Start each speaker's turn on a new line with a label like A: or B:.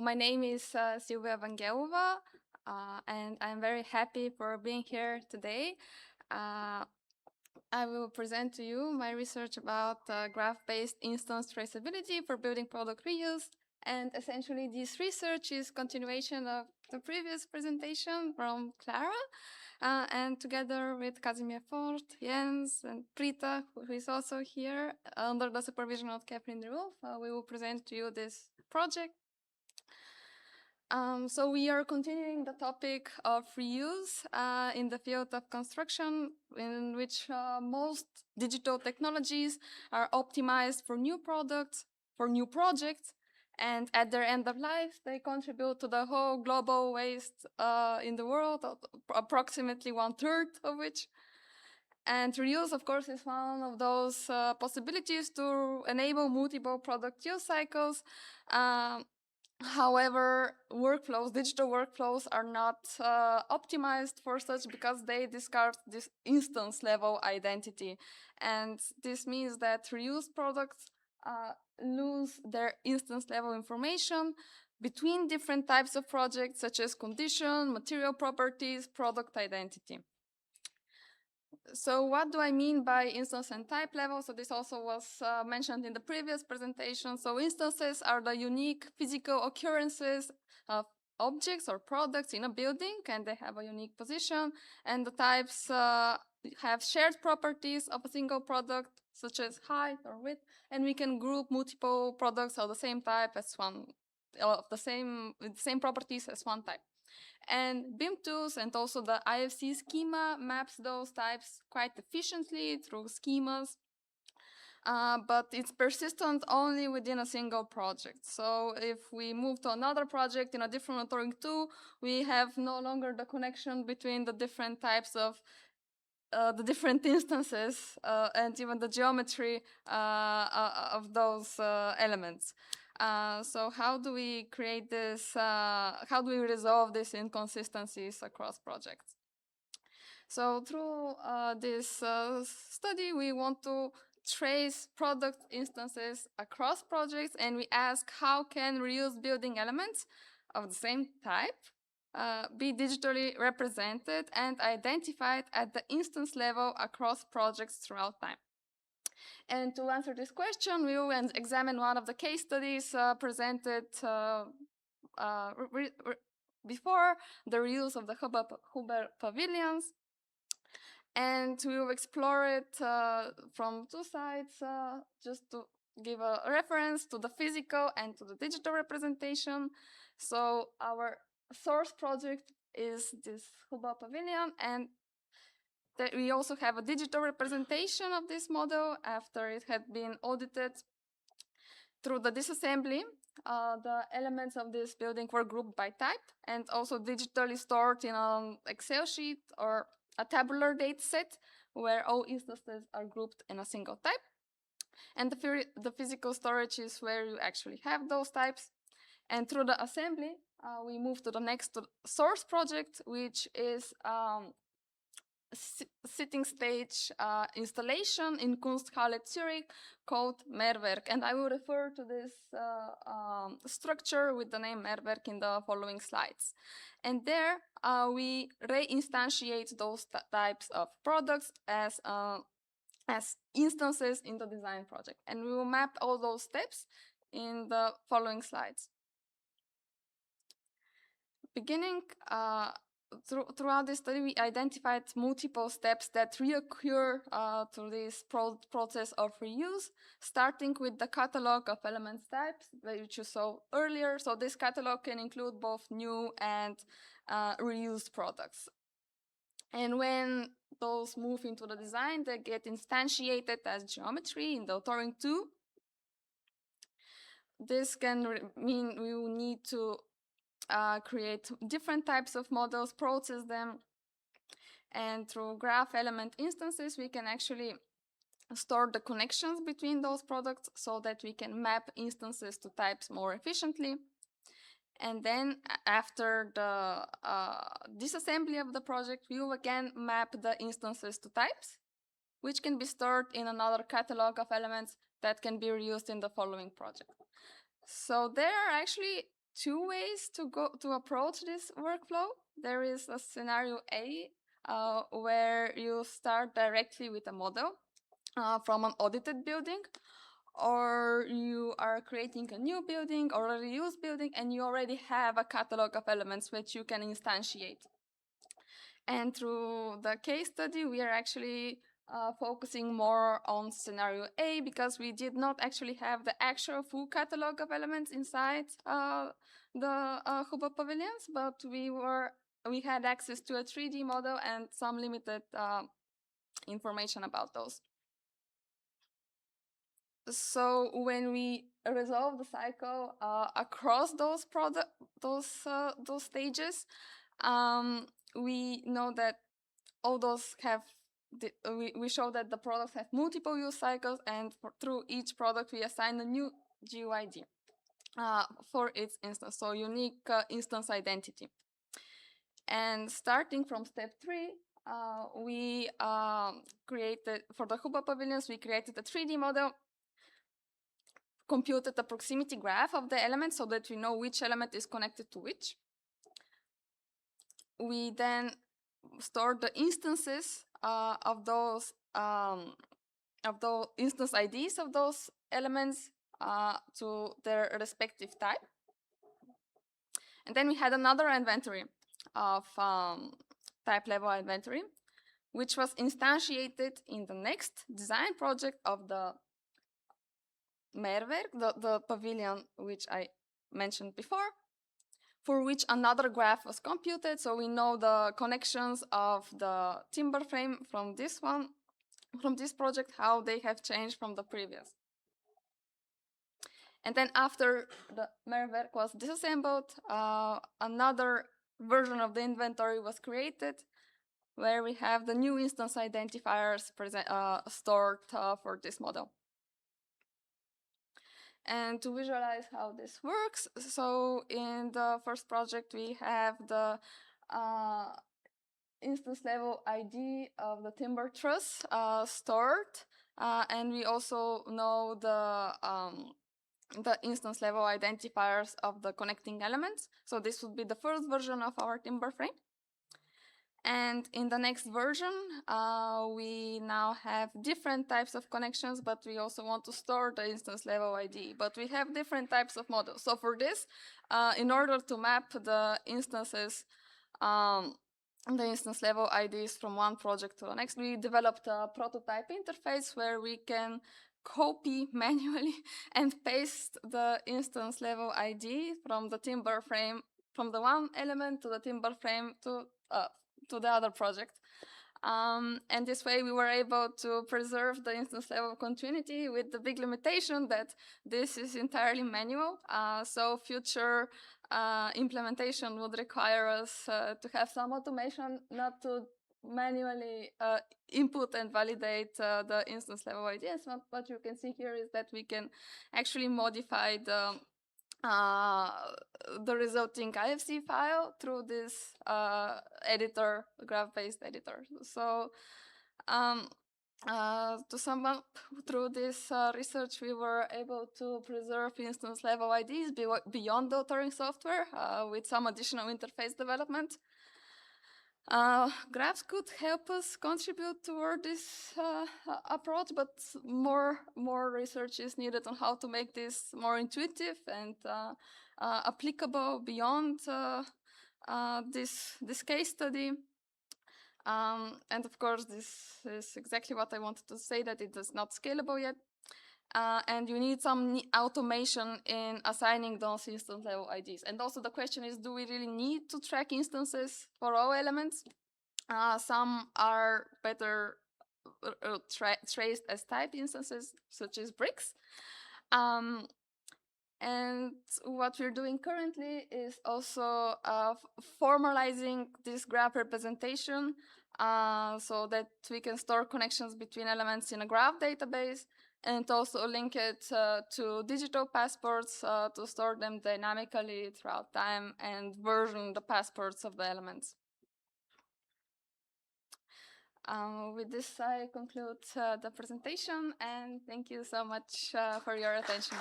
A: my name is Silvia Vangelova, and I'm very happy for being here today. I will present to you my research about graph-based instance traceability for building product reuse. And essentially, this research is continuation of the previous presentation from Clara. And together with Kasimir, Jens, and Pritha, who is also here under the supervision of Catherine de Wolf, we will present to you this project. So we are continuing the topic of reuse in the field of construction, in which most digital technologies are optimized for new products, for new projects, and at their end of life, they contribute to the whole global waste in the world, approximately 1/3 of which. And reuse, of course, is one of those possibilities to enable multiple product use cycles. However, digital workflows are not optimized for such because they discard this instance level identity. And this means that reused products lose their instance level information between different types of projects, such as condition, material properties, product identity. So what do I mean by instance and type level? So this also was mentioned in the previous presentation. So instances are the unique physical occurrences of objects or products in a building, and they have a unique position. And the types have shared properties of a single product, such as height or width, and we can group multiple products of the same type as one, of the same properties as one type. And BIM tools and also the IFC schema maps those types quite efficiently through schemas, but it's persistent only within a single project. So if we move to another project in a different authoring tool, we have no longer the connection between the different types of the different instances and even the geometry of those elements. So how do we create this, how do we resolve these inconsistencies across projects? So through this study, we want to trace product instances across projects, and we ask how can reused building elements of the same type be digitally represented and identified at the instance level across projects throughout time. And to answer this question, we will examine one of the case studies presented before, the reuse of the Huber pavilions. And we will explore it from two sides, just to give a reference to the physical and to the digital representation. So our source project is this Huber pavilion, and we also have a digital representation of this model after it had been audited. Through the disassembly, the elements of this building were grouped by type and also digitally stored in an Excel sheet or a tabular data set where all instances are grouped in a single type. And the physical storage is where you actually have those types. And through the assembly, we move to the next source project, which is sitting stage installation in Kunsthalle Zürich called Mehrwerk. And I will refer to this structure with the name Mehrwerk in the following slides. And there we re-instantiate those types of products as instances in the design project. And we will map all those steps in the following slides. Beginning throughout this study, we identified multiple steps that reoccur through this process of reuse, starting with the catalog of elements types, which you saw earlier. So this catalog can include both new and reused products. And when those move into the design, they get instantiated as geometry in the authoring 2. This can mean we will need to create different types of models, process them, and through graph element instances, we can actually store the connections between those products so that we can map instances to types more efficiently. And then after the disassembly of the project, we will again map the instances to types, which can be stored in another catalog of elements that can be reused in the following project. So there are actually two ways to approach this workflow. There is a scenario A, where you start directly with a model from an audited building, or you are creating a new building or a reused building and you already have a catalog of elements which you can instantiate. And through the case study, we are actually focusing more on scenario A because we did not actually have the actual full catalog of elements inside the Hubbard pavilions, but we had access to a 3D model and some limited information about those. So when we resolve the cycle across those stages, we know that all those have we show that the products have multiple use cycles, and through each product we assign a new GUID for its instance, so unique instance identity. And starting from step 3, we created, for the Hubbard pavilions, we created a 3D model, computed a proximity graph of the elements so that we know which element is connected to which. We then stored the instances of those instance IDs of those elements to their respective type. And then we had another inventory of type level inventory, which was instantiated in the next design project of the Mehrwerk, the pavilion which I mentioned before, for which another graph was computed. So we know the connections of the timber frame from this project, how they have changed from the previous. And then after the Mehrwerk was disassembled, another version of the inventory was created, where we have the new instance identifiers stored for this model. And to visualize how this works, so in the first project we have the instance level ID of the timber truss stored, and we also know the instance level identifiers of the connecting elements. So this would be the first version of our timber frame. And in the next version, we now have different types of connections, but we also want to store the instance level ID. But we have different types of models. So for this, in order to map the instances, the instance level IDs from one project to the next, we developed a prototype interface where we can copy manually and paste the instance level ID from the timber frame, from the one element to the timber frame to the other project. And this way we were able to preserve the instance level continuity with the big limitation that this is entirely manual. So future implementation would require us to have some automation, not to manually input and validate the instance level IDs. What you can see here is that we can actually modify the resulting IFC file through this editor, graph-based editor. So to sum up, through this research, we were able to preserve instance level IDs beyond the authoring software with some additional interface development. Graphs could help us contribute toward this approach, but more research is needed on how to make this more intuitive and applicable beyond this case study. And of course, this is exactly what I wanted to say, that it is not scalable yet. And you need some automation in assigning those instance level IDs. And also the question is, do we really need to track instances for all elements? Some are better traced as type instances, such as bricks. And what we're doing currently is also formalizing this graph representation so that we can store connections between elements in a graph database, and also link it to digital passports to store them dynamically throughout time and version the passports of the elements. With this, I conclude the presentation, and thank you so much for your attention.